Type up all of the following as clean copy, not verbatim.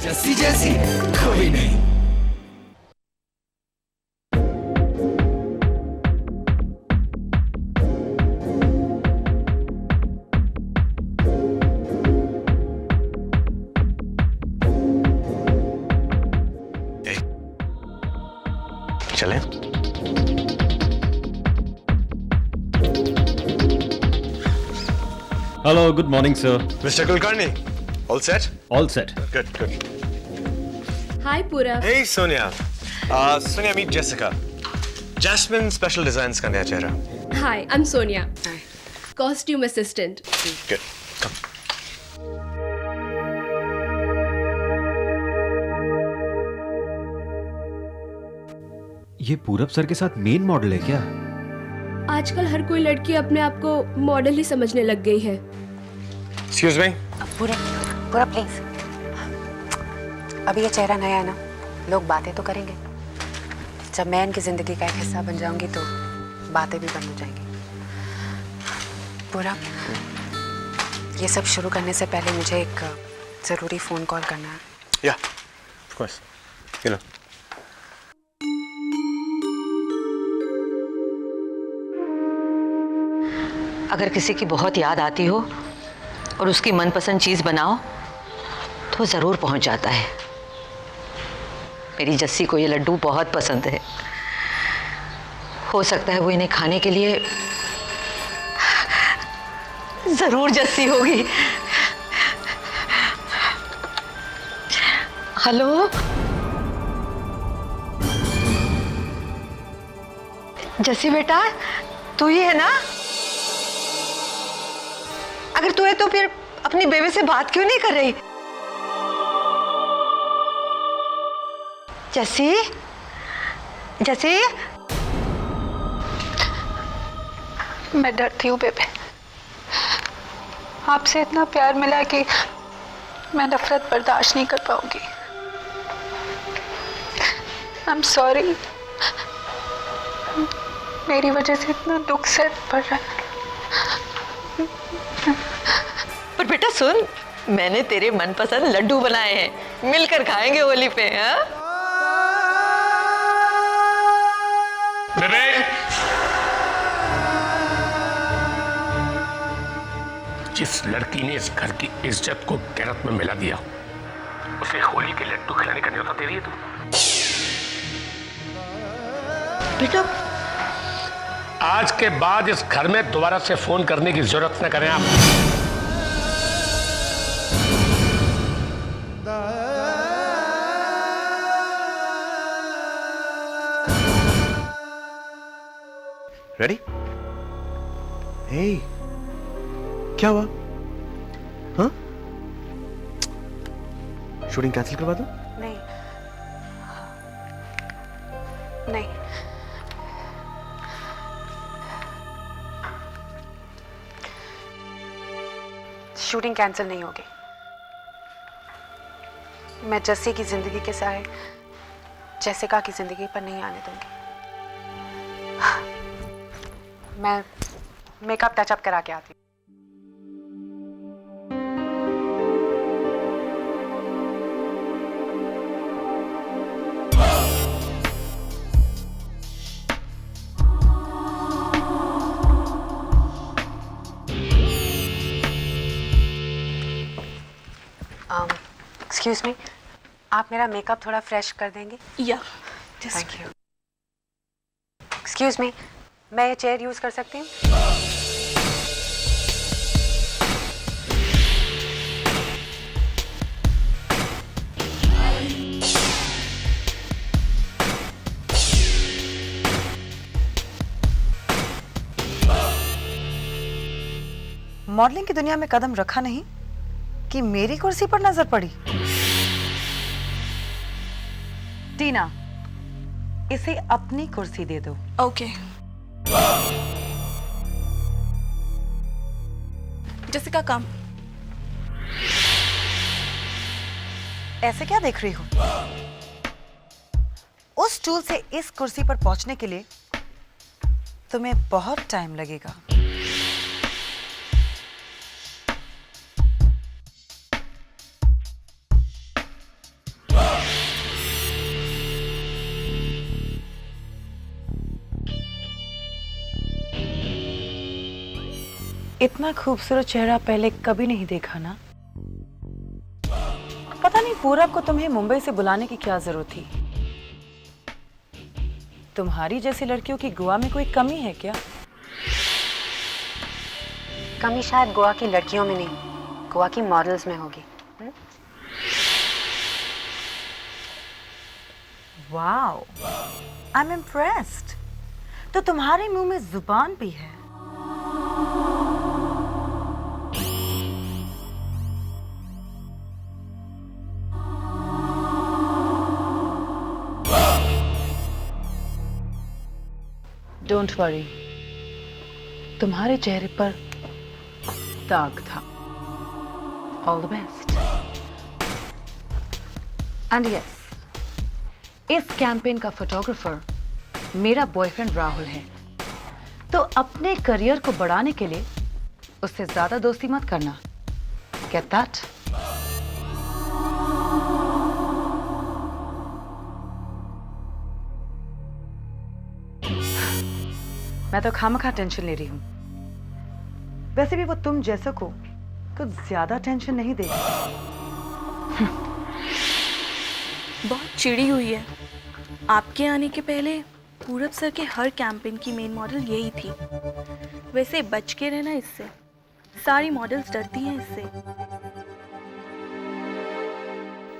जस्सी जैसी कोई नहीं। चलें? Hello, good morning, sir. Mr. Kulkarni, all set? All set. Good, good. Hi, Purav. Hey, Sonia. Sonia, meet Jessica. Jasmine Special Designs का नया चेहरा. Hi, I'm Sonia. Costume assistant. Good. Come. ये पूरब sir के साथ मेन मॉडल है क्या? आजकल हर कोई लड़की अपने आप को मॉडल ही समझने लग गई है। Excuse me. पूरा प्लीज। अभी ये चेहरा नया है ना, लोग बातें तो करेंगे। जब मैं इनकी जिंदगी का एक हिस्सा बन जाऊंगी तो बातें भी बंद हो जाएंगी। पूरा, ये सब शुरू करने से पहले मुझे एक जरूरी फोन कॉल करना है। Yeah, of course. You know. अगर किसी की बहुत याद आती हो और उसकी मनपसंद चीज़ बनाओ तो ज़रूर पहुंच जाता है। मेरी जस्सी को ये लड्डू बहुत पसंद है। हो सकता है वो इन्हें खाने के लिए ज़रूर जस्सी होगी। हेलो, जस्सी बेटा, तू ही है ना? अगर तू है तो फिर अपनी बेबी से बात क्यों नहीं कर रही? जस्सी, जस्सी, मैं डरती हूँ बेबे, आपसे इतना प्यार मिला कि मैं नफरत बर्दाश्त नहीं कर पाऊंगी। आई एम सॉरी, मेरी वजह से इतना दुख सहना पड़ रहा है। पर बेटा सुन, मैंने तेरे मनपसंद लड्डू बनाए हैं, मिलकर खाएंगे होली पे। हाँ? बेबे, जिस लड़की ने इस घर की इज्जत को गैरत में मिला दिया, उसे होली के लड्डू खिलाने का न्योता दे रही है तू? बेटा, आज के बाद इस घर में दोबारा से फोन करने की जरूरत न करें आप। Ready? Hey, क्या हुआ? हाँ? शूटिंग कैंसिल करवा दो? नहीं, नहीं, शूटिंग कैंसिल नहीं होगी। मैं जस्सी की जिंदगी के साए जेसिका की जिंदगी पर नहीं आने दूंगी। मैं मेकअप टचअप करा के आती हूँ। एक्सक्यूज मी, आप मेरा मेकअप थोड़ा फ्रेश कर देंगे? या थैंक यू। एक्सक्यूज मी, मैं ये चेयर यूज कर सकती हूँ? मॉडलिंग की दुनिया में कदम रखा नहीं कि मेरी कुर्सी पर नजर पड़ी। टीना, इसे अपनी कुर्सी दे दो। ओके। जेसिका कम। ऐसे क्या देख रही हो? उस स्टूल से इस कुर्सी पर पहुंचने के लिए तुम्हें बहुत टाइम लगेगा। इतना खूबसूरत चेहरा पहले कभी नहीं देखा ना। पता नहीं पूरब को तुम्हें मुंबई से बुलाने की क्या जरूरत थी। तुम्हारी जैसी लड़कियों की गोवा में कोई कमी है क्या? कमी शायद गोवा की लड़कियों में नहीं, गोवा की मॉडल्स में होगी। Wow, I am impressed. तो तुम्हारे मुंह में जुबान भी है। डोंट वरी, तुम्हारे चेहरे पर दाग था। All the best. And yes, इस कैंपेन का फोटोग्राफर मेरा बॉयफ्रेंड राहुल है। तो अपने करियर को बढ़ाने के लिए उससे ज्यादा दोस्ती मत करना। Get that? मैं तो खामखा टेंशन ले रही हूं। वैसे भी वो तुम जैसे को कुछ ज्यादा टेंशन नहीं देगी। बहुत चिड़ी हुई है। आपके आने के पहले पूरब सर के हर कैंपेन की मेन मॉडल यही थी। वैसे बच के रहना इससे, सारी मॉडल्स डरती हैं इससे।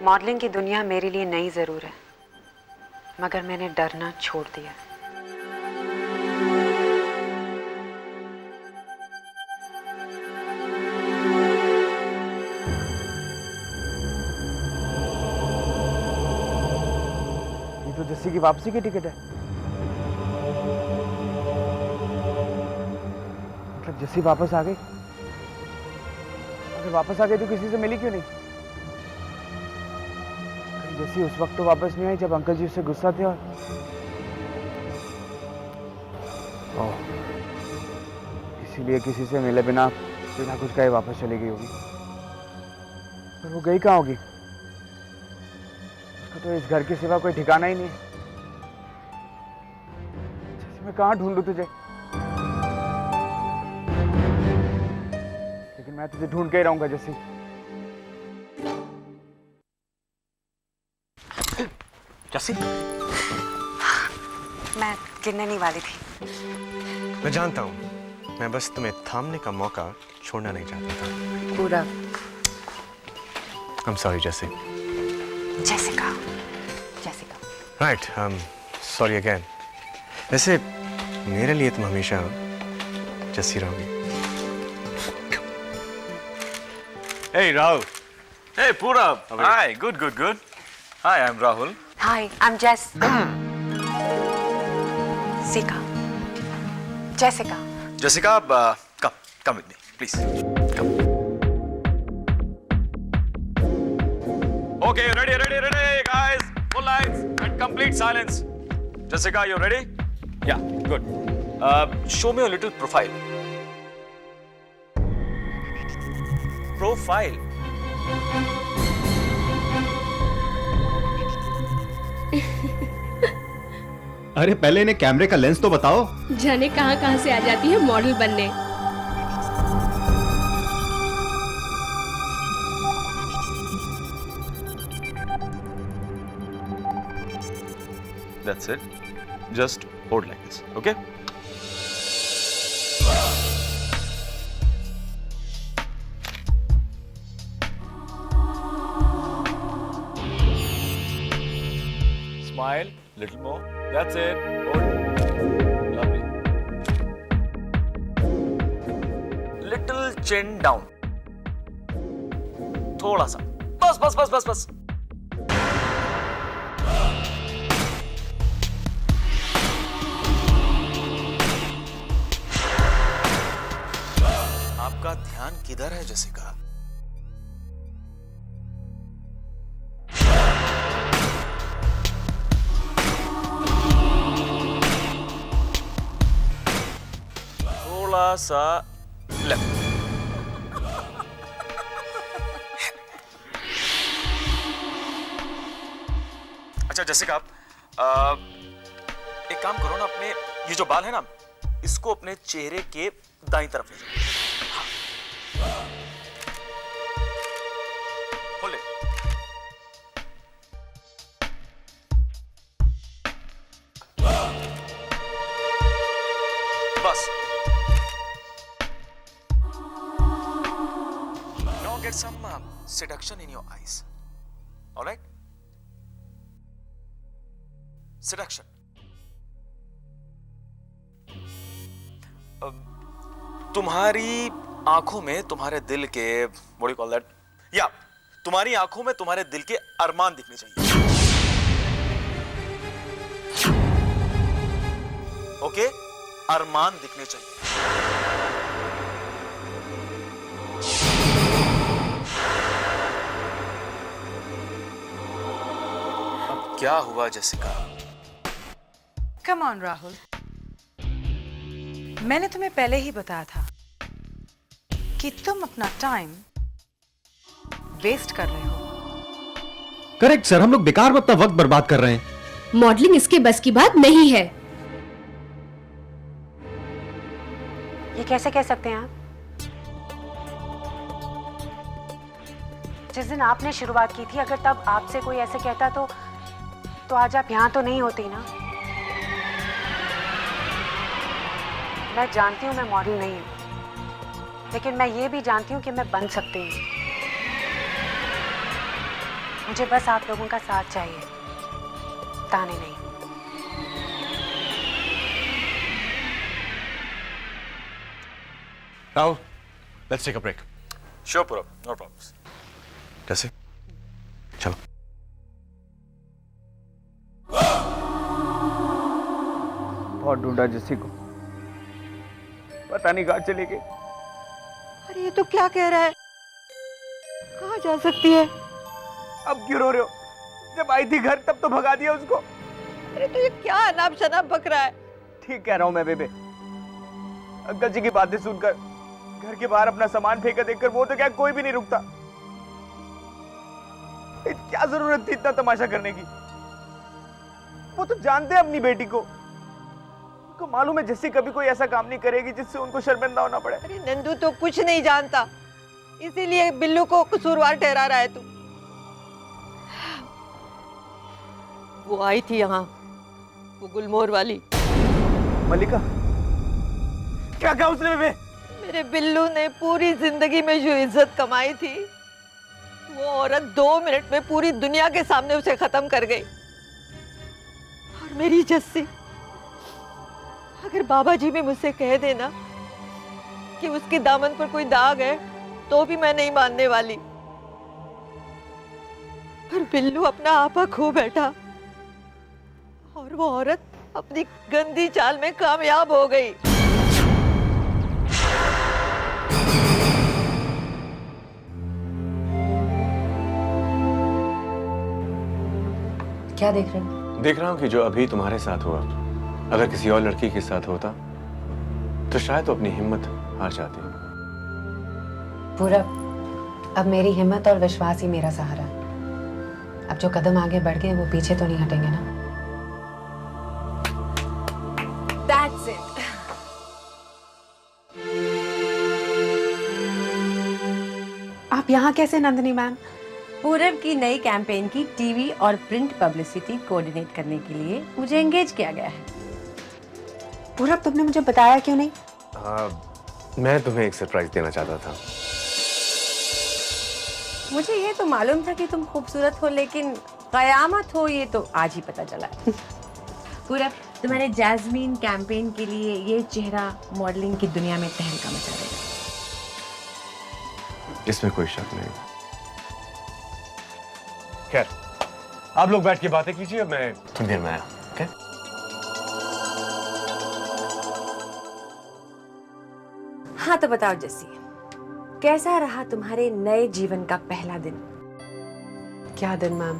मॉडलिंग की दुनिया मेरे लिए नई जरूर है, मगर मैंने डरना छोड़ दिया। तो जस्सी की वापसी की टिकट है। मतलब जस्सी वापस आ गई? अगर वापस आ गई तो किसी से मिली क्यों नहीं? जस्सी उस वक्त तो वापस नहीं आई जब अंकल जी उससे गुस्सा थे और इसीलिए किसी से मिले बिना कुछ कहे वापस चली गई होगी। पर वो गई कहाँ होगी? तो इस घर के सिवा कोई ठिकाना ही नहीं। मैं कहाँ ढूंढूं तुझे? लेकिन मैं तुझे ढूंढ के ही रहूंगा जस्सी। जस्सी, मैं गिरने नहीं वाली थी। मैं जानता हूँ, मैं बस तुम्हें थामने का मौका छोड़ना नहीं चाहता था। पूरा I'm sorry, Jessie. Jessica. Right, sorry again. वैसे मेरे लिए तुम हमेशा जस्सी रहोगी। Hey Rahul. Hey Purab. How are you? Hi, good. Hi, I'm Rahul. Hi, I'm Jessica. Jessica, come with me, please. Come. Okay, ready, guys. Full lines and complete silence. Jessica, you ready? Yeah, good. Show me a little profile. Profile. अरे पहले इन्हें कैमरे का lens तो बताओ। जाने कहां कहां से आ जाती है मॉडल बनने। That's it. Just hold like this, okay? Smile, little more. That's it. Hold. Lovely. Little chin down. थोड़ा सा. बस. आपका ध्यान किधर है जसिका? थोड़ा सा लेफ्ट। अच्छा जसिका, आप एक काम करो ना, अपने ये जो बाल है ना, इसको अपने चेहरे के दाईं तरफ ले जाओ। seduction in your eyes. All right? Seduction. तुम्हारी आंखों में तुम्हारे दिल के what do you call that? या तुम्हारी आंखों में तुम्हारे दिल के अरमान दिखने चाहिए. ओके? अरमान दिखने चाहिए. अब क्या हुआ जेसिका? कम ऑन राहुल, मैंने तुम्हें पहले ही बताया था कि तुम अपना टाइम वेस्ट कर रहे हो। करेक्ट सर, हम लोग बेकार में अपना वक्त बर्बाद कर रहे हैं। मॉडलिंग इसके बस की बात नहीं है। ये कैसे कह सकते हैं आप? जिस दिन आपने शुरुआत की थी, अगर तब आपसे कोई ऐसे कहता तो आज आप यहां तो नहीं होती ना। मैं जानती हूं मैं मॉडल नहीं हूं, लेकिन मैं ये भी जानती हूं कि मैं बन सकती हूँ। मुझे बस आप लोगों का साथ चाहिए, ताने नहीं। Rahul, let's take a break. Sure, Purab. No problems. जैसे चलो. बहुत ढूंढा जस्सी को, पता नहीं कहाँ चली गई। अरे ये तो क्या कह रहा है? कहाँ जा सकती है? अब क्यों रो रहे हो? जब आई थी घर तब तो भगा दिया उसको। अरे तो ये क्या अनाप शनाप बक रहा है? ठीक कह रहा हूँ मैं बेबे। अंकल जी की बातें सुनकर, घर के बाहर अपना सामान फेंका देखकर वो तो क्या कोई भी नहीं रुकता। क्या जरूरत थी इतना तमाशा करने की? वो तो जानते हैं अपनी बेटी को। उनको मालूम है जैसे कभी कोई ऐसा काम नहीं करेगी जिससे उनको शर्मिंदा होना पड़े। अरे नंदू तो कुछ नहीं जानता, इसीलिए बिल्लू को कसूरवार ठहरा रहा है तू। वो आई थी यहाँ, वो गुलमोहर वाली मल्लिका। क्या कहा उसने बेबे? मेरे बिल्लू ने पूरी जिंदगी में जो इज्जत कमाई थी, वो औरत 2 मिनट में पूरी दुनिया के सामने उसे खत्म कर गई। और मेरी जस्सी, अगर बाबा जी भी मुझसे कह देना कि उसके दामन पर कोई दाग है, तो भी मैं नहीं मानने वाली। पर बिल्लू अपना आपा खो बैठा और वो औरत अपनी गंदी चाल में कामयाब हो गई। क्या देख रहे हो? देख रहा हूँ कि जो अभी तुम्हारे साथ हुआ, अगर किसी और लड़की के साथ होता तो शायद तो अपनी हिम्मत हार जाती। पूरा अब मेरी हिम्मत और विश्वास ही मेरा सहारा है। अब जो कदम आगे बढ़ गए वो पीछे तो नहीं हटेंगे ना। That's it. आप यहाँ कैसे नंदिनी मैम? पूरब की नई कैंपेन की टीवी और प्रिंट पब्लिसिटी कोऑर्डिनेट करने के लिए मुझे एंगेज किया गया है। पूरब, तुमने मुझे बताया क्यों नहीं? मैं तुम्हें एक सरप्राइज देना चाहता था। मुझे ये तो मालूम था कि तुम खूबसूरत हो, लेकिन कयामत हो ये तो आज ही पता चला। पूरब, तुम्हारे जैस्मीन कैंपेन के लिए ये चेहरा मॉडलिंग की दुनिया में तहलका मचा देगा। इसमें कोई शक नहीं। खैर, आप लोग बैठ के बातें कीजिए, मैं थोड़ी देर में आया। ओके? हाँ तो बताओ जस्सी, कैसा रहा तुम्हारे नए जीवन का पहला दिन? क्या दिन मैम,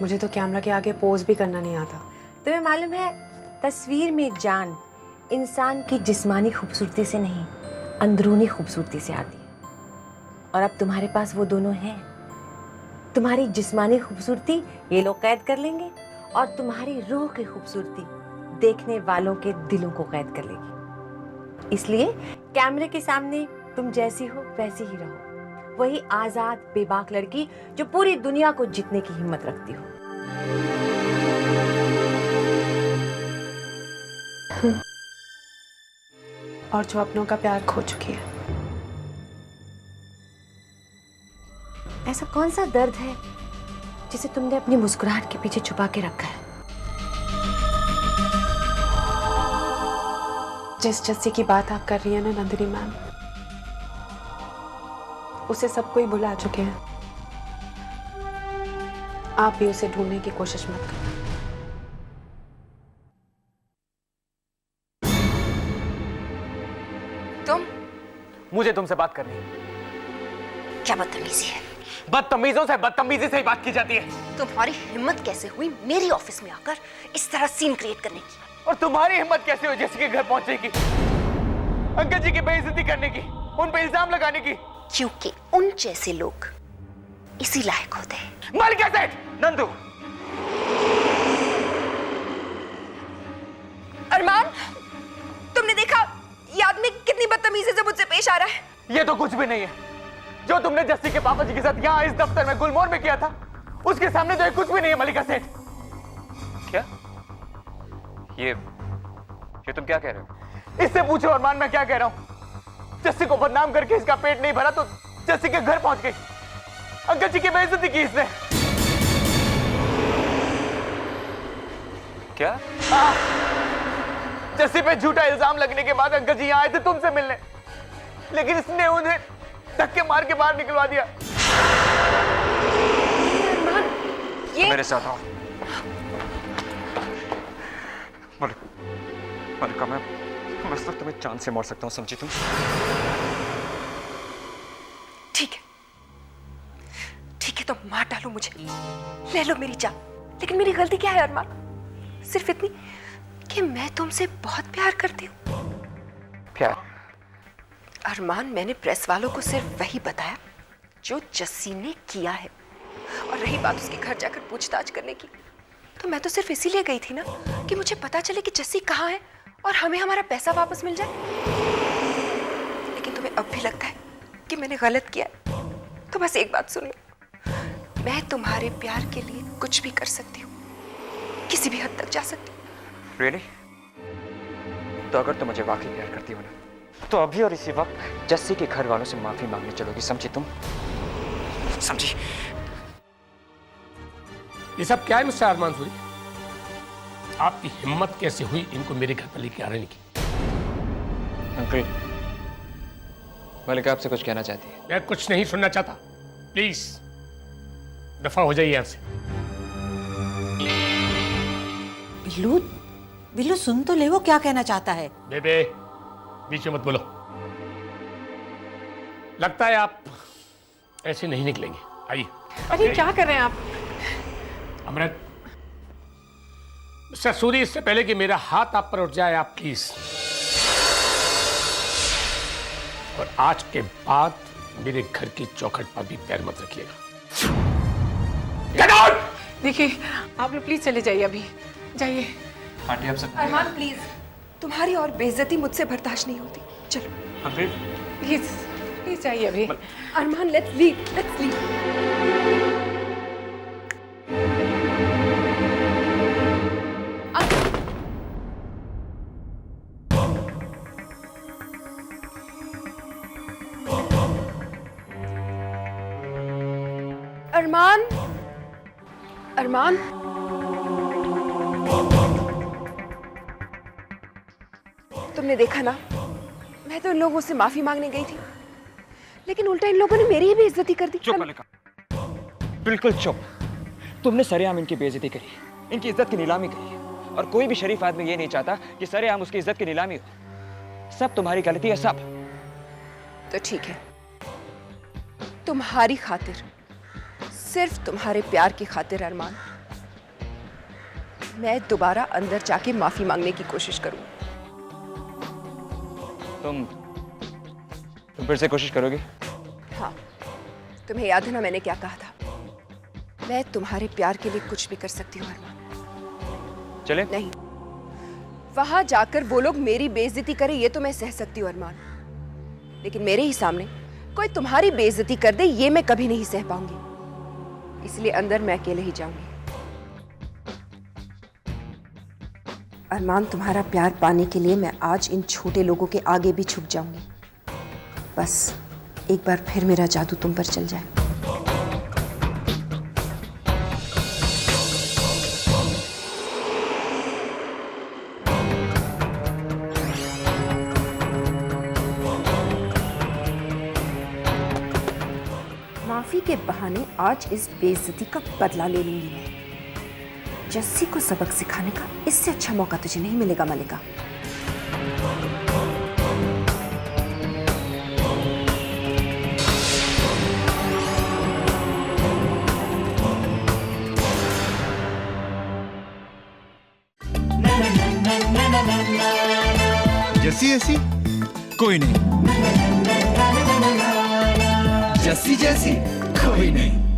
मुझे तो कैमरा के आगे पोज भी करना नहीं आता। तुम्हें मालूम है, तस्वीर में जान इंसान की जिस्मानी खूबसूरती से नहीं, अंदरूनी खूबसूरती से आती है। और अब तुम्हारे पास वो दोनों हैं। तुम्हारी जिस्मानी खूबसूरती ये लोग कैद कर लेंगे और तुम्हारी रूह की खूबसूरती देखने वालों के दिलों को कैद कर लेगी। इसलिए कैमरे के सामने तुम जैसी हो वैसी ही रहो, वही आजाद बेबाक लड़की जो पूरी दुनिया को जीतने की हिम्मत रखती हो। और जो अपनों का प्यार खो चुकी है। ऐसा कौन सा दर्द है जिसे तुमने अपनी मुस्कुराहट के पीछे छुपा के रखा है? जिस जस्सी की बात आप कर रही हैं ना नंदिनी मैम, उसे सब कोई भुला चुके हैं। आप भी उसे ढूंढने की कोशिश मत करो। तुम? मुझे तुमसे बात करनी है। क्या बदतमीजी है? बदतमीजों से बदतमीजी से ही बात की जाती है। तुम्हारी हिम्मत कैसे हुई मेरी ऑफिस में आकर इस तरह सीन क्रिएट करने की? और तुम्हारी हिम्मत कैसे हुई जैसे के घर पहुंचने की, अंकल जी की बेइज्जती करने की, उन पे इल्जाम लगाने की? क्योंकि उन जैसे लोग इसी लायक होते हैं। मलिका सेठ! नंदू! अरमान, तुमने देखा ये आदमी कितनी बदतमीजी से मुझसे पेश आ रहा है? ये तो कुछ भी नहीं है। जो तुमने जस्सी के पापा जी के साथ यहाँ इस दफ्तर में गुलमोहर में किया था, उसके सामने तो ये कुछ भी नहीं है मलिका सेठ। क्या? ये तुम क्या कह रहे हो? इससे पूछो अरमान, मैं क्या कह रहा हूँ। जस्सी को बदनाम करके इसका पेट नहीं भरा तो जस्सी के घर पहुंच गई, अंकल जी की बेइज्जती की इसने। क्या? जस्सी पे झूठा इल्जाम लगने के बाद अंकल जी यहाँ आए थे तुमसे मिलने, लेकिन इसने उन्हें धक्के मार के बाहर निकलवा दिया। ये मेरे साथ आओ। मलिका, मैं सिर्फ तुम्हें चांद से मार सकता हूँ, समझी तुम? ठीक है तो मार डालो मुझे, ले लो मेरी जान। लेकिन मेरी गलती क्या है अरमान? सिर्फ इतनी कि मैं तुमसे बहुत प्यार करती हूँ। प्यार? अरमान, मैंने प्रेस वालों को सिर्फ वही बताया जो जस्सी ने किया है। और रही बात उसके घर जाकर पूछताछ करने की, तो मैं तो सिर्फ इसीलिए गई थी ना कि मुझे पता चले कि जस्सी कहाँ है और हमें हमारा पैसा वापस मिल जाए। लेकिन तुम्हें अब भी लगता है कि मैंने गलत किया है, तो बस एक बात सुन लो, मैं तुम्हारे प्यार के लिए कुछ भी कर सकती हूँ, किसी भी हद तक जा सकती हूँ। Really? तो अगर तुम मुझे वाकई प्यार करती हो ना, तो अभी और इसी वक्त जस्सी के घर वालों से माफी मांगने चलोगी, समझी तुम? समझी? ये सब क्या है मिस्टर अरमान सूरी? आपकी हिम्मत कैसे हुई इनको मेरे घर पर लेके आने की? अंकल, मलिका आपसे कुछ कहना चाहती है। मैं कुछ नहीं सुनना चाहता, प्लीज दफा हो जाइए यहाँ से। बिल्लू सुन तो ले, वो क्या कहना चाहता है। बेबे बीच में मत बोलो। लगता है आप ऐसे नहीं निकलेंगे। आइए। अरे क्या कर रहे हैं आप? अमृत, मिस्टर सूरी, इससे पहले कि मेरा हाथ आप पर उठ जाए, आप प्लीज, और आज के बाद मेरे घर की चौखट पर भी पैर मत रखिएगा। Get out! देखिए, आप लोग प्लीज चले जाइए, अभी जाइए। आंटी आप सब अरमान प्लीज, तुम्हारी और बेइज्जती मुझसे बर्दाश्त नहीं होती, चलो। अंकल प्लीज जाइए अभी। अरमान, लेट्स लीव। अरमान, अरमान, तुमने देखा ना, मैं तो इन लोगों से माफी मांगने गई थी, लेकिन उल्टा इन लोगों ने मेरी ही बेइज्जती कर दी। चुप मलिका, बिल्कुल चुप। तुमने सरेआम इनकी बेइज्जती करी, इनकी इज्जत की नीलामी करी, और कोई भी शरीफ आदमी ये नहीं चाहता कि सरेआम उसकी इज्जत की नीलामी हो। सब तुम्हारी गलती है, सब। तो ठीक है, तुम्हारी खातिर, सिर्फ तुम्हारे प्यार की खातिर अरमान, मैं दोबारा अंदर जाके माफी मांगने की कोशिश करूंगी। तुम फिर से कोशिश करोगे? हाँ, तुम्हें याद है ना मैंने क्या कहा था? मैं तुम्हारे प्यार के लिए कुछ भी कर सकती हूँ अरमान। चले? नहीं, वहां जाकर वो लोग मेरी बेइज्जती करे ये तो मैं सह सकती हूँ अरमान, लेकिन मेरे ही सामने कोई तुम्हारी बेइज्जती कर दे ये मैं कभी नहीं सह पाऊंगी। इसलिए अंदर मैं अकेले ही जाऊंगी। अरमान, तुम्हारा प्यार पाने के लिए मैं आज इन छोटे लोगों के आगे भी झुक जाऊंगी। बस एक बार फिर मेरा जादू तुम पर चल जाए। के बहाने आज इस बेइज्जती का बदला ले लूंगी मैं। जस्सी को सबक सिखाने का इससे अच्छा मौका तुझे नहीं मिलेगा मलिका। जस्सी ऐसी कोई नहीं, जस्सी जैसी कोई नहीं।